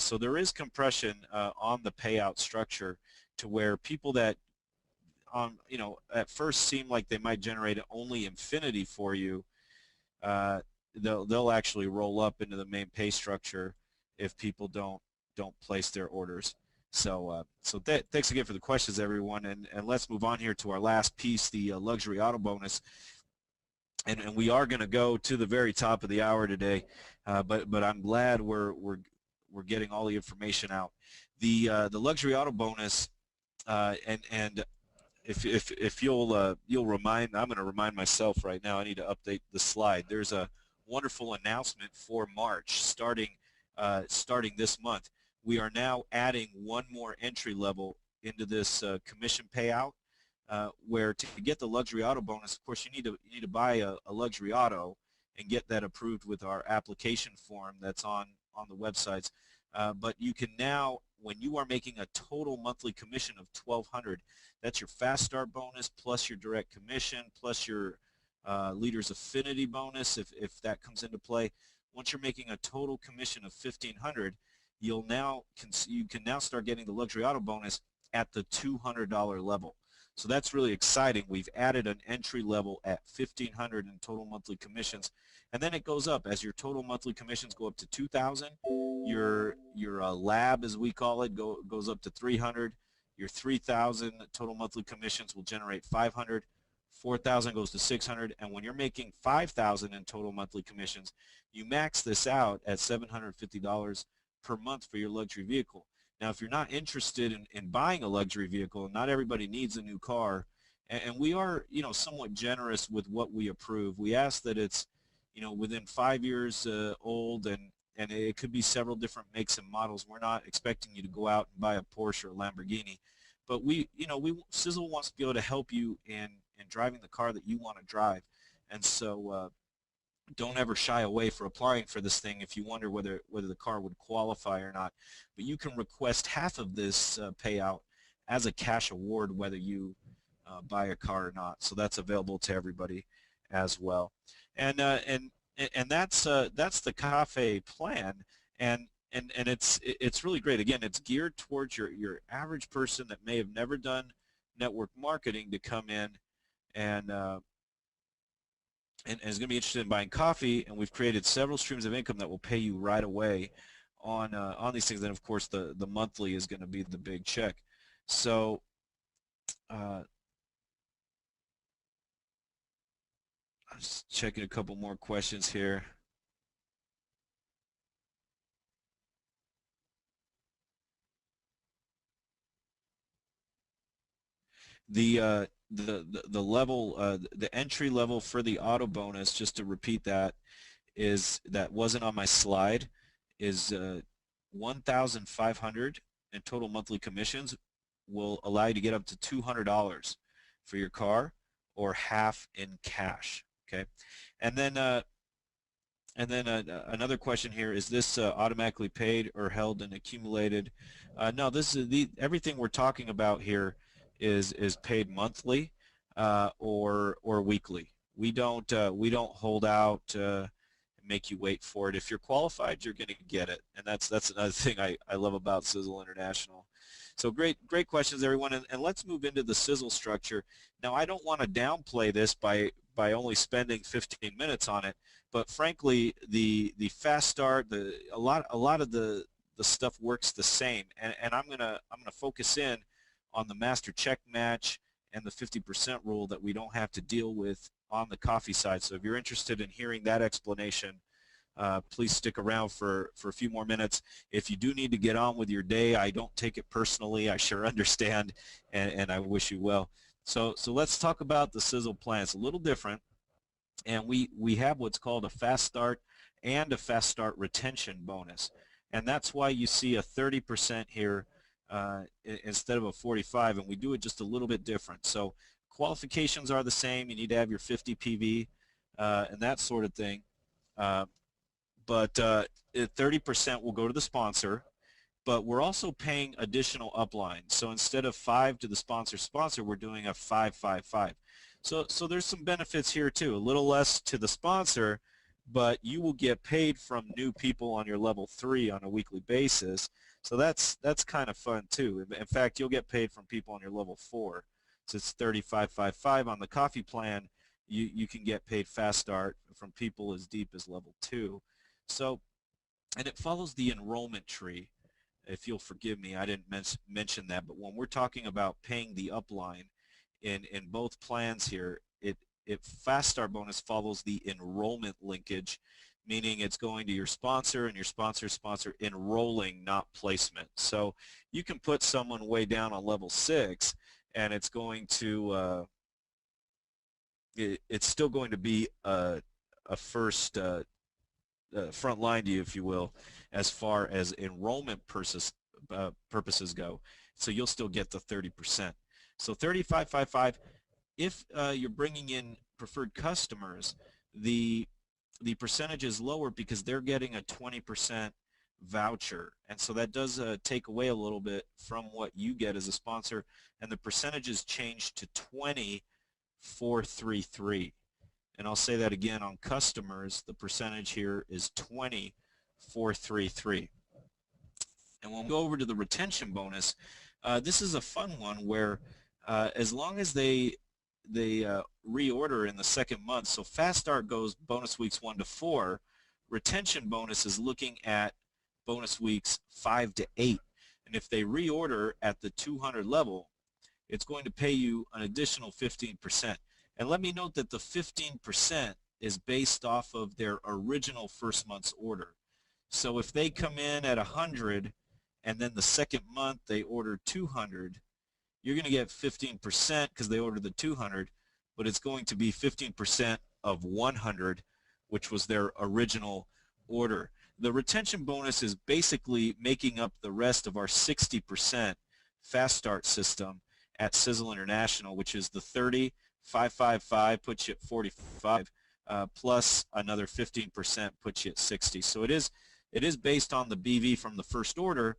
So there is compression on the payout structure to where people that at first seem like they might generate only infinity for you, they'll actually roll up into the main pay structure if people don't place their orders. So thanks again for the questions, everyone, and let's move on here to our last piece, the luxury auto bonus. And we are going to go to the very top of the hour today, but I'm glad we're getting all the information out. The luxury auto bonus, and if you'll remind, I'm going to remind myself right now. I need to update the slide. There's a wonderful announcement for March, starting this month. We are now adding one more entry level into this commission payout, where to get the luxury auto bonus, of course, you need to buy a luxury auto and get that approved with our application form that's on the websites. But you can now, when you are making a total monthly commission of $1,200, that's your fast start bonus plus your direct commission plus your leader's affinity bonus if that comes into play. Once you're making a total commission of $1,500, you can now start getting the luxury auto bonus at the $200 level. So that's really exciting. We've added an entry level at $1,500 in total monthly commissions, and then it goes up as your total monthly commissions go up to $2,000. Your lab, as we call it, goes up to $300. Your $3,000 total monthly commissions will generate $500. $4,000 goes to $600, and when you're making $5,000 in total monthly commissions, you max this out at $750 per month for your luxury vehicle. Now, if you're not interested in buying a luxury vehicle, and not everybody needs a new car, and we are, somewhat generous with what we approve. We ask that it's, within 5 years old, and it could be several different makes and models. We're not expecting you to go out and buy a Porsche or a Lamborghini, but Sisel wants to be able to help you in driving the car that you want to drive, and so don't ever shy away for applying for this thing if you wonder whether the car would qualify or not. But you can request half of this payout as a cash award whether you buy a car or not. So that's available to everybody as well. And that's the Kaffe plan, and it's really great. Again, it's geared towards your average person that may have never done network marketing to come in and is going to be interested in buying coffee, and we've created several streams of income that will pay you right away on these things. And of course, the monthly is going to be the big check. So I'm just checking a couple more questions here. The level, the entry level for the auto bonus, just to repeat that, that wasn't on my slide, is 1,500 in total monthly commissions will allow you to get up to $200 for your car, or half in cash. Okay, and then another question here: is this automatically paid or held and accumulated? No, this is everything we're talking about here is paid monthly or weekly. We don't hold out and make you wait for it. If you're qualified, you're going to get it, and that's another thing I love about Sisel International. So great questions, everyone, and let's move into the Sisel structure. Now, I don't want to downplay this by only spending 15 minutes on it, but frankly, the fast start, a lot of the stuff works the same, and I'm gonna focus in on the master check match and the 50% rule that we don't have to deal with on the coffee side. So if you're interested in hearing that explanation, please stick around for a few more minutes. If you do need to get on with your day, I don't take it personally. I sure understand, and I wish you well. So let's talk about the Sisel plan. It's a little different, and we have what's called a fast start and a fast start retention bonus, and that's why you see a 30% here instead of a 45, and we do it just a little bit different. So qualifications are the same. You need to have your 50 PV and that sort of thing, but 30% will go to the sponsor, but we're also paying additional upline. So instead of 5 to the sponsor, we're doing a 5-5-5. So there's some benefits here too. A little less to the sponsor, but you will get paid from new people on your level 3 on a weekly basis. So that's kind of fun too. In fact, you'll get paid from people on your level 4. So it's 35.55 on the Kaffe plan. You can get paid fast start from people as deep as level 2. So, and it follows the enrollment tree. If you'll forgive me, I didn't mention that, but when we're talking about paying the upline in both plans here, it Fast Start bonus follows the enrollment linkage, meaning it's going to your sponsor and your sponsor's sponsor enrolling, not placement. So you can put someone way down on level 6, and it's going to it's still going to be a first front line to you, if you will, as far as enrollment purposes go. So you'll still get the 30%. So 35.55. If you're bringing in preferred customers, the percentage is lower because they're getting a 20% voucher, and so that does take away a little bit from what you get as a sponsor, and the percentage is changed to 20,433. And I'll say that again, on customers, the percentage here is 20,433. And when we go over to the retention bonus, this is a fun one where as long as they reorder in the second month, so Fast Start goes bonus weeks 1 to 4, retention bonus is looking at bonus weeks 5 to 8. And if they reorder at the 200 level, it's going to pay you an additional 15%. And let me note that the 15% is based off of their original first month's order. So if they come in at 100 and then the second month they order 200, you're going to get 15% because they ordered the 200, but it's going to be 15% of 100, which was their original order. The retention bonus is basically making up the rest of our 60% Fast Start system at Sisel International, which is the 30.555 puts you at 45, plus another 15% puts you at 60. So it is based on the BV from the first order,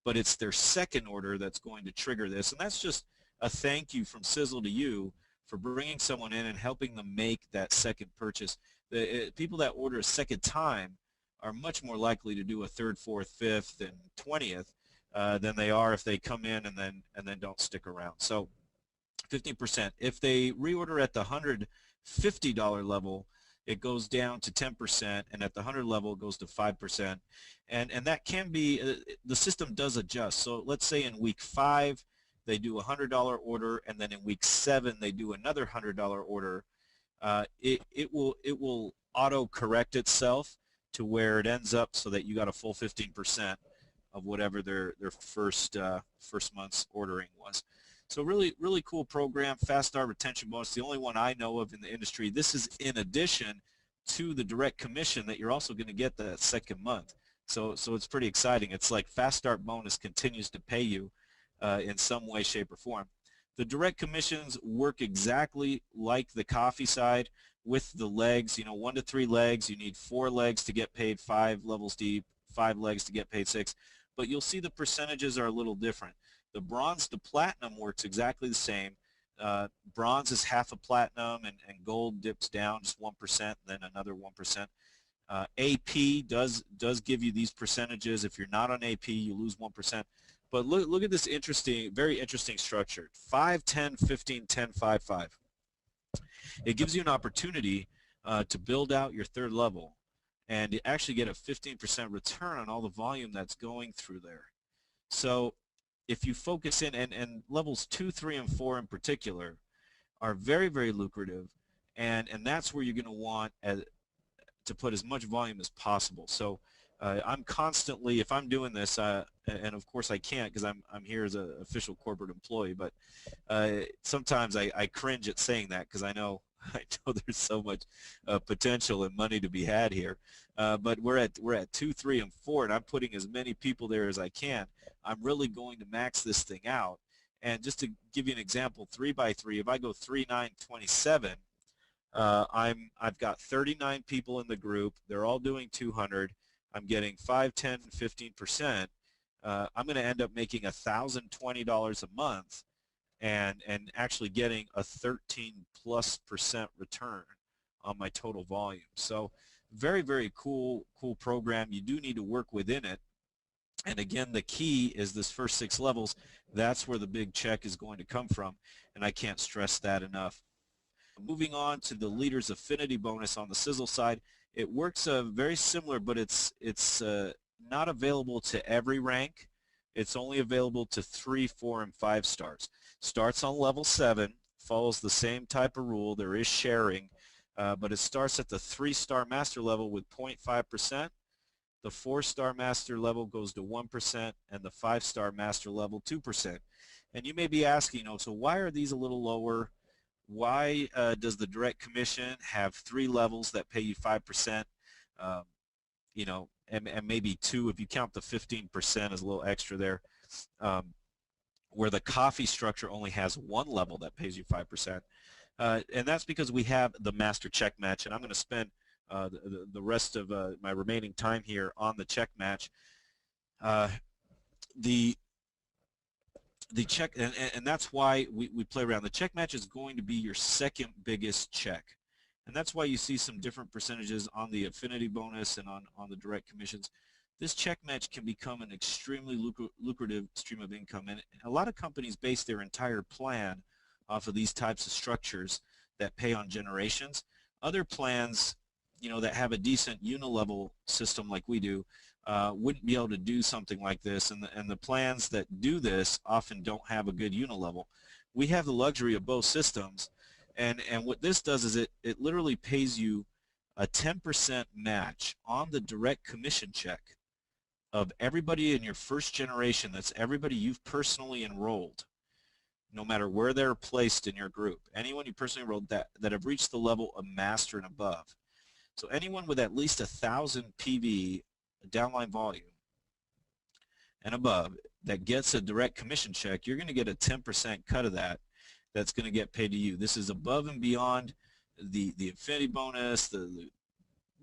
but it's their second order that's going to trigger this. And that's just a thank you from Sisel to you for bringing someone in and helping them make that second purchase. People that order a second time are much more likely to do a third, fourth, fifth, and 20th than they are if they come in and then don't stick around. So 15%. If they reorder at the $150 level, it goes down to 10%, and at the 100 level, it goes to 5%. And that can be, the system does adjust. So let's say in week 5, they do a $100 order, and then in week 7, they do another $100 order. It will auto-correct itself to where it ends up so that you got a full 15% of whatever their first month's ordering was. So really cool program, Fast Start retention bonus, the only one I know of in the industry. This is in addition to the direct commission that you're also going to get that second month. So it's pretty exciting. It's like Fast Start bonus continues to pay you in some way, shape, or form. The direct commissions work exactly like the Kaffe side with the legs. 1 to 3 legs. You need 4 legs to get paid 5 levels deep, 5 legs to get paid 6. But you'll see the percentages are a little different. The bronze to platinum works exactly the same. Bronze is half a platinum, and gold dips down just 1%, then another 1%. AP does give you these percentages. If you're not on AP, you lose 1%. But look at this very interesting structure: 5, 10, 15, 10, 5, 5. It gives you an opportunity to build out your third level and actually get a 15% return on all the volume that's going through there. So if you focus in, and levels 2, 3, and 4 in particular are very lucrative, and that's where you're going to want to put as much volume as possible. So I'm constantly, if I'm doing this, and of course I can't because I'm here as an official corporate employee, but sometimes I cringe at saying that because I know there's so much potential and money to be had here. But we're at 2, 3, and 4, and I'm putting as many people there as I can. I'm really going to max this thing out. And just to give you an example, 3 by 3, if I go 3, 9, 27, I've got 39 people in the group. They're all doing 200. I'm getting 5, 10, 15%. I'm going to end up making $1,020 a month, and actually getting a 13+% return on my total volume. So very cool program. You do need to work within it. And again, the key is this first 6 levels. That's where the big check is going to come from, and I can't stress that enough. Moving on to the Leader's Affinity bonus on the Sisel side, it works very similar, but it's not available to every rank. It's only available to 3, 4, and 5 stars. Starts on level 7, follows the same type of rule. There is sharing, but it starts at the 3-star master level with 0.5%. The 4-star master level goes to 1%, and the 5-star master level 2%. And you may be asking, so why are these a little lower? Why does the direct commission have 3 levels that pay you 5%? And maybe 2 if you count the 15% as a little extra there. Where the Kaffe structure only has 1 level that pays you 5%. And that's because we have the master check match, and I'm going to spend the rest of my remaining time here on the check match. The check, and that's why we play around. The check match is going to be your second biggest check. And that's why you see some different percentages on the affinity bonus and on the direct commissions. This check match can become an extremely lucrative stream of income. And a lot of companies base their entire plan off of these types of structures that pay on generations. Other plans, that have a decent unilevel system like we do, wouldn't be able to do something like this, and the plans that do this often don't have a good unilevel. We have the luxury of both systems, and what this does is it literally pays you a 10% match on the direct commission check of everybody in your first generation. That's everybody you've personally enrolled, no matter where they're placed in your group. Anyone you personally enrolled that have reached the level of master and above. So anyone with at least 1,000 PV downline volume and above that gets a direct commission check, you're going to get a 10% cut of that. That's going to get paid to you. This is above and beyond the affinity bonus, the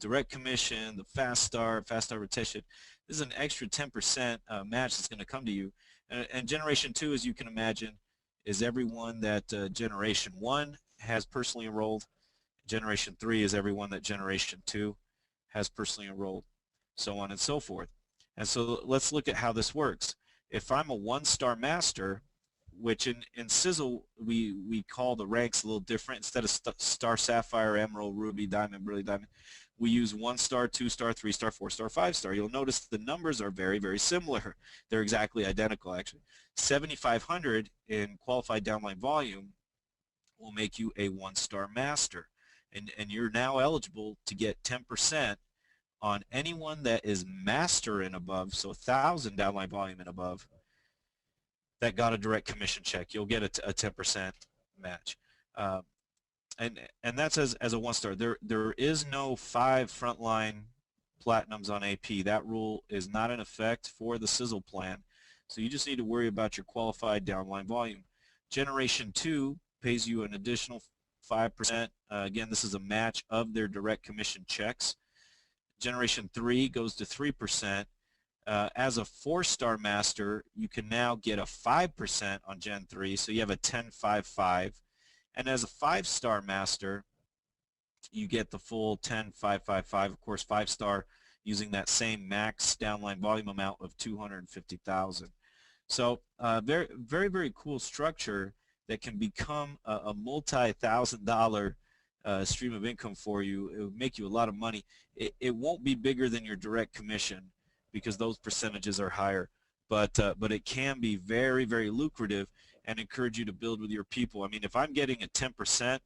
direct commission, the fast star rotation. This is an extra 10% match that's going to come to you. And generation 2, as you can imagine, is everyone that generation 1 has personally enrolled. Generation 3 is everyone that Generation 2 has personally enrolled, so on and so forth. And so let's look at how this works. If I'm a 1-star master, which in Sisel we call the ranks a little different. Instead of star, sapphire, emerald, ruby, diamond, brilliant diamond, we use 1-star, 2-star, 3-star, 4-star, 5-star. You'll notice the numbers are very similar. They're exactly identical, actually. 7,500 in qualified downline volume will make you a 1-star master. And you're now eligible to get 10% on anyone that is master and above, so 1,000 downline volume and above, that got a direct commission check. You'll get a 10% match. And that's as a 1-star. There is no 5 frontline platinums on AP. That rule is not in effect for the Sisel plan. So you just need to worry about your qualified downline volume. Generation 2 pays you an additional 5%. Again, this is a match of their direct commission checks. Generation 3 goes to 3%. As a 4-star master, you can now get a 5% on Gen 3, so you have a 10-5-5. And as a 5-star master, you get the full 10-5-5-5. Of course, 5-star using that same max downline volume amount of 250,000. So very cool structure that can become a multi-$1,000 stream of income for you. It will make you a lot of money. It won't be bigger than your direct commission because those percentages are higher, but it can be very lucrative and encourage you to build with your people. I mean, if I'm getting a 10%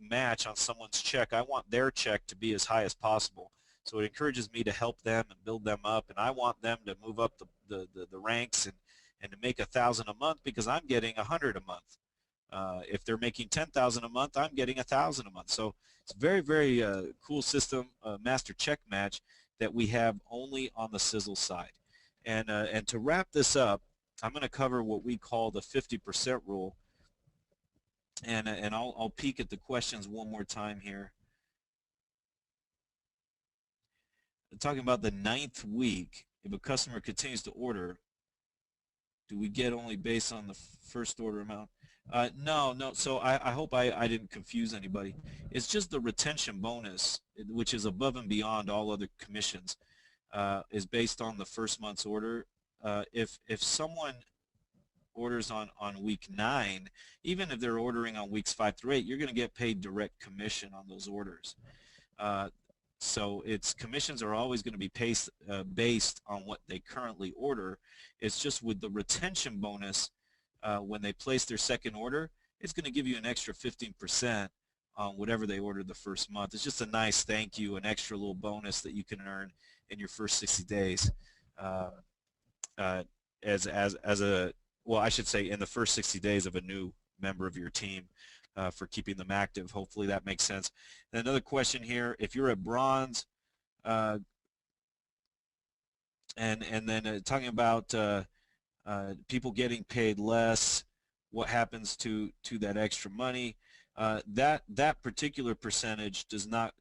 match on someone's check, I want their check to be as high as possible. So it encourages me to help them and build them up, and I want them to move up the ranks and to make 1,000 a month because I'm getting 100 a month. If they're making 10,000 a month, I'm getting 1,000 a month. So it's a very cool system, master check match that we have only on the Sisel side. And to wrap this up, I'm going to cover what we call the 50% rule. And I'll peek at the questions one more time here. Talking about the 9th week, if a customer continues to order, do we get only based on the first order amount? No, no. So I hope I didn't confuse anybody. It's just the retention bonus, which is above and beyond all other commissions, is based on the first month's order. If someone orders on week 9, even if they're ordering on weeks 5 through 8, you're going to get paid direct commission on those orders. Uh, so its commissions are always going to be based on what they currently order. It's just with the retention bonus, when they place their second order, it's going to give you an extra 15% on whatever they ordered the first month. It's just a nice thank you, an extra little bonus that you can earn in your first 60 days. Uh, uh, as a, well, I should say in the first 60 days of a new member of your team, for keeping them active. Hopefully that makes sense. And another question here: if you're at bronze, uh, and then talking about people getting paid less, what happens to that extra money? That particular percentage does not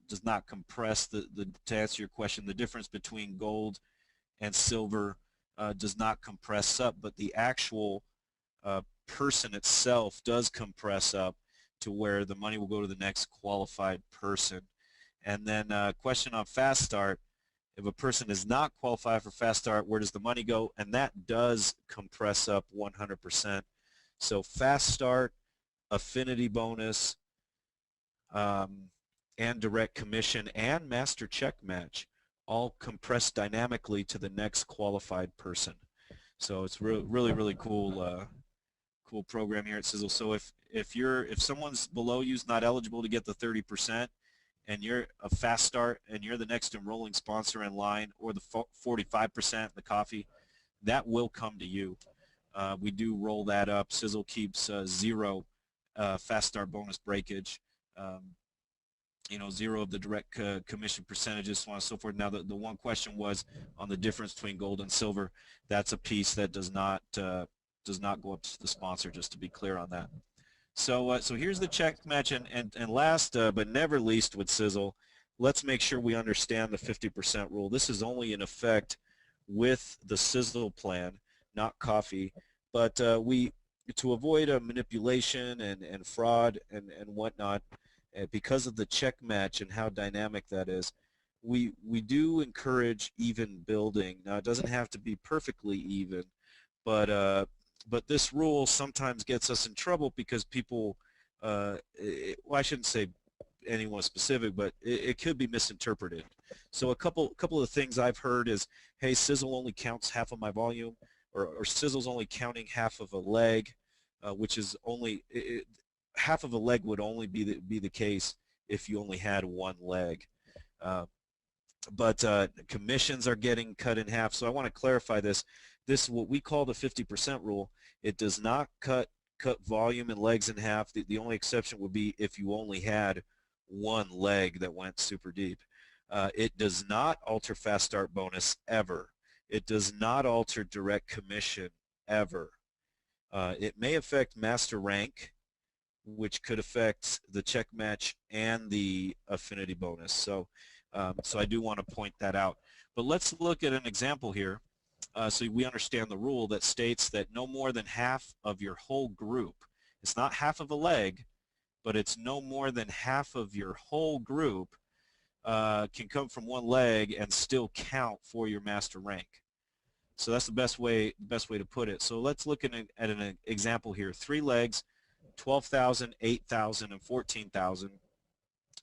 compress the to answer your question. The difference between gold and silver does not compress up, but the actual person itself does compress up to where the money will go to the next qualified person. And then question on Fast Start: if a person is not qualified for Fast Start, where does the money go? And that does compress up 100%. So Fast Start, affinity bonus, um, and direct commission and master check match all compress dynamically to the next qualified person. So it's really, really cool. Cool program here at Sisel. So if someone's below you is not eligible to get the 30%, and you're a Fast Start and you're the next enrolling sponsor in line, or the 45%, the Kaffe, that will come to you. We do roll that up. Sisel keeps zero Fast Start bonus breakage. Zero of the direct commission percentages, so on and so forth. Now, the one question was on the difference between gold and silver. That's a piece that does not go up to the sponsor, just to be clear on that. So here's the check match, and last but never least with Sisel, let's make sure we understand the 50% rule. This is only in effect with the Sisel plan, not Kaffe, but to avoid manipulation and fraud and whatnot, because of the check match and how dynamic that is, we do encourage even building. Now, it doesn't have to be perfectly even, but this rule sometimes gets us in trouble because people, well, I shouldn't say anyone specific, but it could be misinterpreted. So a couple of things I've heard is, hey, Sisel only counts half of my volume, or Sisel's only counting half of a leg, which is only half of a leg would only be the case if you only had one leg. But commissions are getting cut in half. So I want to clarify this. This is what we call the 50% rule. It does not cut volume and legs in half. The only exception would be if you only had one leg that went super deep. It does not alter Fast Start bonus ever. It does not alter direct commission ever. It may affect master rank, which could affect the check match and the affinity bonus. So I do want to point that out. But let's look at an example here, so we understand the rule that states that no more than half of your whole group, it's not half of a leg, but it's no more than half of your whole group can come from one leg and still count for your master rank. So that's the best way to put it. So let's look at an example here. 3 legs, 12,000, 8,000, and 14,000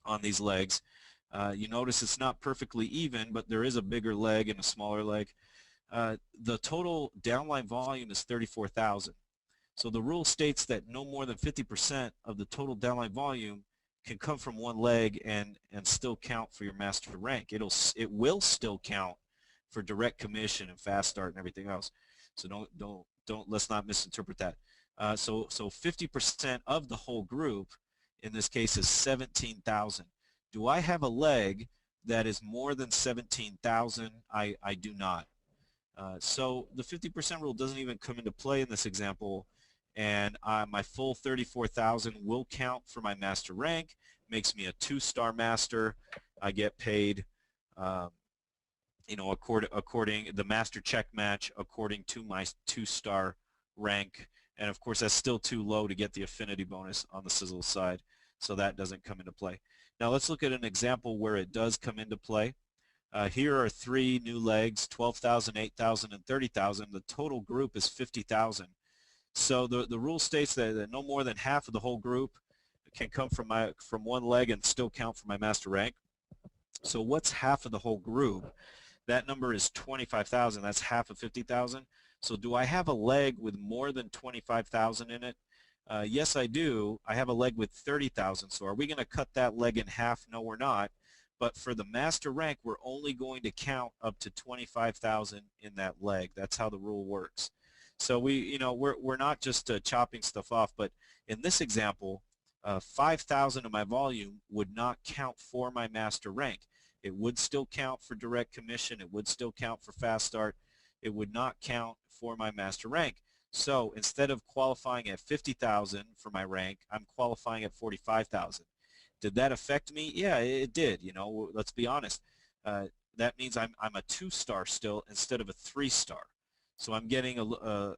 on these legs. You notice it's not perfectly even, but there is a bigger leg and a smaller leg. The total downline volume is 34,000. So the rule states that no more than 50% of the total downline volume can come from one leg and still count for your master rank. It will still count for direct commission and Fast Start and everything else. So let's not misinterpret that. So 50% of the whole group in this case is 17,000. Do I have a leg that is more than 17,000? I do not. So the 50% rule doesn't even come into play in this example, and my full 34,000 will count for my master rank. Makes me a 2-star master. I get paid, according the master check match according to my 2-star rank, And of course, that's still too low to get the affinity bonus on the Sisel side, so that doesn't come into play. Now let's look at an example where it does come into play. Here are three new legs, 12,000, 8,000, and 30,000. The total group is 50,000. So the rule states that no more than half of the whole group can come from one leg and still count for my master rank. So what's half of the whole group? That number is 25,000. That's half of 50,000. So do I have a leg with more than 25,000 in it? Yes, I do. I have a leg with 30,000. So are we going to cut that leg in half? No, we're not. But for the master rank, we're only going to count up to 25,000 in that leg. That's how the rule works. So we're not just chopping stuff off, but in this example, 5,000 of my volume would not count for my master rank. It would still count for direct commission. It would still count for fast start. It would not count for my master rank. So instead of qualifying at 50,000 for my rank, I'm qualifying at 45,000. Did that affect me? Yeah, it did. Let's be honest. That means I'm a 2-star still instead of a 3-star. So I'm getting a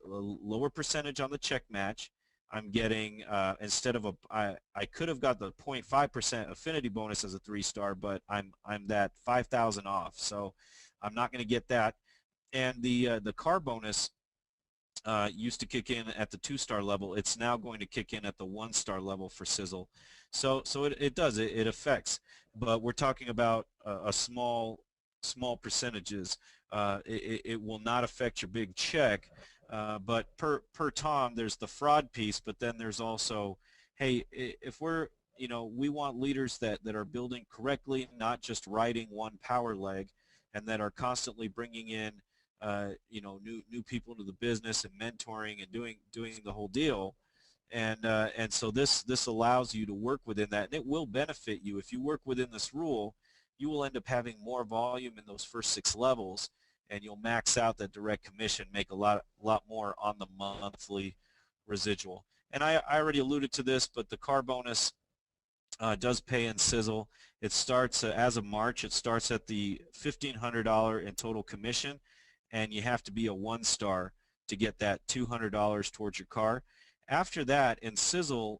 lower percentage on the check match. I'm getting instead of I could have got the 0.5% affinity bonus as a 3-star, but I'm that 5,000 off. So I'm not going to get that. And the car bonus used to kick in at the 2-star level. It's now going to kick in at the 1-star level for Sisel. So it does. It affects. But we're talking about a small percentages. It will not affect your big check. But per Tom, there's the fraud piece, but then there's also, hey, if we want leaders that are building correctly, not just riding one power leg, and that are constantly bringing in new people into the business and mentoring and doing the whole deal. And so this allows you to work within that, and it will benefit you. If you work within this rule, you will end up having more volume in those first 6 levels, and you'll max out that direct commission, make a lot more on the monthly residual. And I already alluded to this, but the car bonus does pay in Sisel. It starts as of March. It starts at the $1,500 in total commission, and you have to be a 1-star to get that $200 towards your car. After that, in Sisel,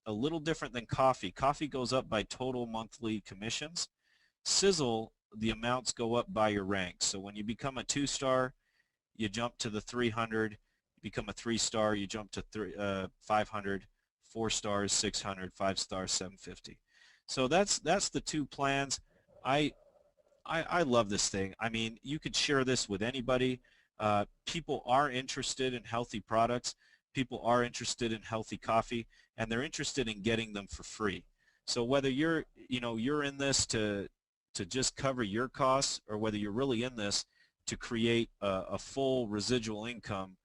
a little different than Kaffe. Kaffe goes up by total monthly commissions. Sisel, the amounts go up by your rank. So when you become a 2-star, you jump to the 300. You become a 3-star, you jump to 500. 4 stars, 600. 5 stars, 750. So that's the 2 plans. I love this thing. I mean, you could share this with anybody. People are interested in healthy products. People are interested in healthy coffee, and they're interested in getting them for free. So whether you're in this to just cover your costs, or whether you're really in this to create a full residual income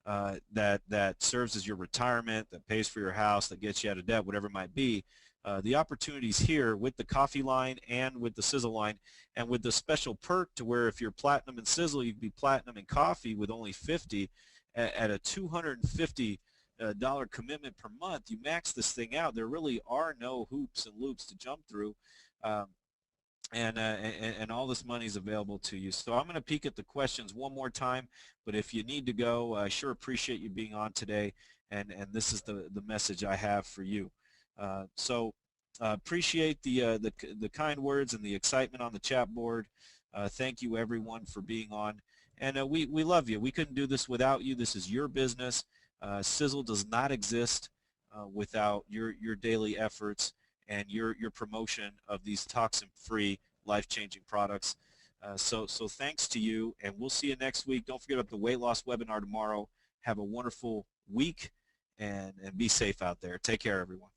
that serves as your retirement, that pays for your house, that gets you out of debt, whatever it might be, the opportunities here with the Kaffe line and with the Sisel line, and with the special perk to where if you're platinum in Sisel, you can be platinum in Kaffe with only 50 at a $250 commitment per month. You max this thing out. There really are no hoops and loops to jump through. And all this money is available to you. So I'm going to peek at the questions one more time, but if you need to go, I sure appreciate you being on today, and this is the message I have for you. Appreciate the kind words and the excitement on the chat board. Thank you everyone for being on, and we love you. We couldn't do this without you. This is your business. Sisel does not exist without your daily efforts and your promotion of these toxin-free, life-changing products. So thanks to you, and we'll see you next week. Don't forget about the weight loss webinar tomorrow. Have a wonderful week, and be safe out there. Take care, everyone.